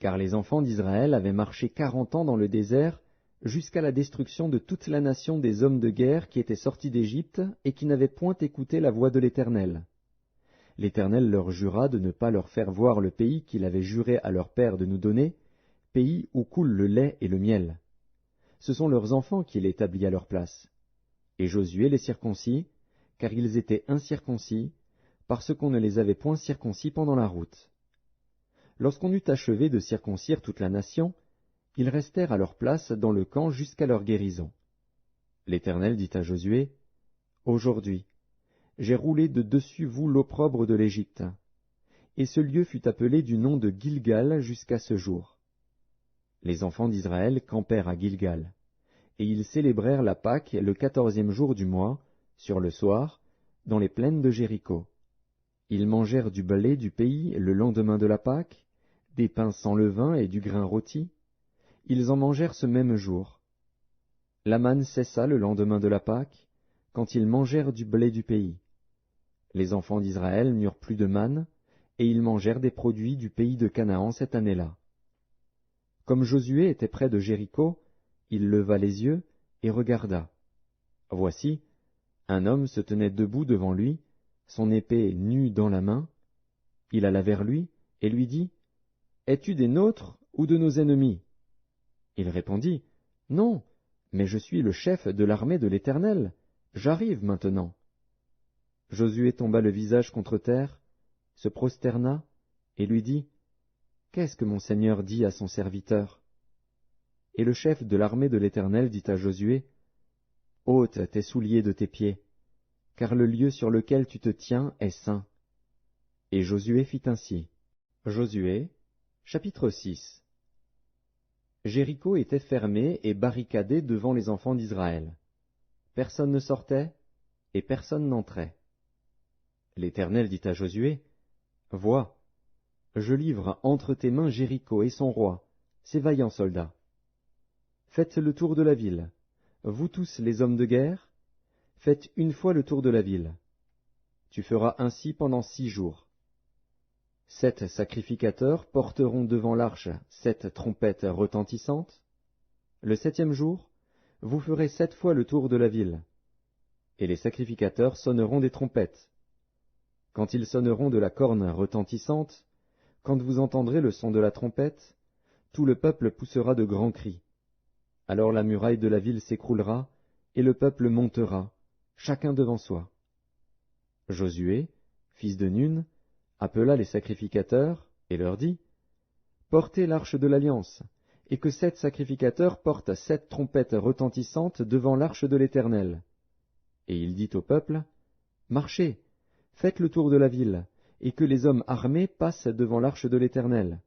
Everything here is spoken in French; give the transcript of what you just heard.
car les enfants d'Israël avaient marché 40 ans dans le désert, jusqu'à la destruction de toute la nation des hommes de guerre qui étaient sortis d'Égypte et qui n'avaient point écouté la voix de l'Éternel. L'Éternel leur jura de ne pas leur faire voir le pays qu'il avait juré à leur père de nous donner, pays où coule le lait et le miel. Ce sont leurs enfants qu'il établit à leur place. Et Josué les circoncis, car ils étaient incirconcis, parce qu'on ne les avait point circoncis pendant la route. Lorsqu'on eut achevé de circoncire toute la nation, ils restèrent à leur place dans le camp jusqu'à leur guérison. L'Éternel dit à Josué, « Aujourd'hui, j'ai roulé de dessus vous l'opprobre de l'Égypte. » Et ce lieu fut appelé du nom de Gilgal jusqu'à ce jour. Les enfants d'Israël campèrent à Gilgal, et ils célébrèrent la Pâque le 14e jour du mois, sur le soir, dans les plaines de Jéricho. Ils mangèrent du blé du pays le lendemain de la Pâque, des pains sans levain et du grain rôti. Ils en mangèrent ce même jour. La manne cessa le lendemain de la Pâque, quand ils mangèrent du blé du pays. Les enfants d'Israël n'eurent plus de manne, et ils mangèrent des produits du pays de Canaan cette année-là. Comme Josué était près de Jéricho, il leva les yeux et regarda. Voici, un homme se tenait debout devant lui, son épée nue dans la main. Il alla vers lui et lui dit, « Es-tu des nôtres ou de nos ennemis ?» Il répondit, « Non, mais je suis le chef de l'armée de l'Éternel. J'arrive maintenant. » Josué tomba le visage contre terre, se prosterna et lui dit, « Qu'est-ce que mon Seigneur dit à son serviteur ?» Et le chef de l'armée de l'Éternel dit à Josué, « Ôte tes souliers de tes pieds, car le lieu sur lequel tu te tiens est saint. » Et Josué fit ainsi. Josué, chapitre 6. Jéricho était fermé et barricadé devant les enfants d'Israël. Personne ne sortait et personne n'entrait. L'Éternel dit à Josué, « Vois, je livre entre tes mains Jéricho et son roi, ses vaillants soldats. Faites le tour de la ville, vous tous les hommes de guerre, faites une fois le tour de la ville. Tu feras ainsi pendant 6 jours. 7 sacrificateurs porteront devant l'arche 7 trompettes retentissantes. Le 7e jour, vous ferez 7 fois le tour de la ville. Et les sacrificateurs sonneront des trompettes. Quand ils sonneront de la corne retentissante, quand vous entendrez le son de la trompette, tout le peuple poussera de grands cris. Alors la muraille de la ville s'écroulera, et le peuple montera, chacun devant soi. » Josué, fils de Nun, appela les sacrificateurs et leur dit, « Portez l'arche de l'Alliance, et que 7 sacrificateurs portent 7 trompettes retentissantes devant l'arche de l'Éternel. » Et il dit au peuple, « Marchez, faites le tour de la ville, et que les hommes armés passent devant l'arche de l'Éternel.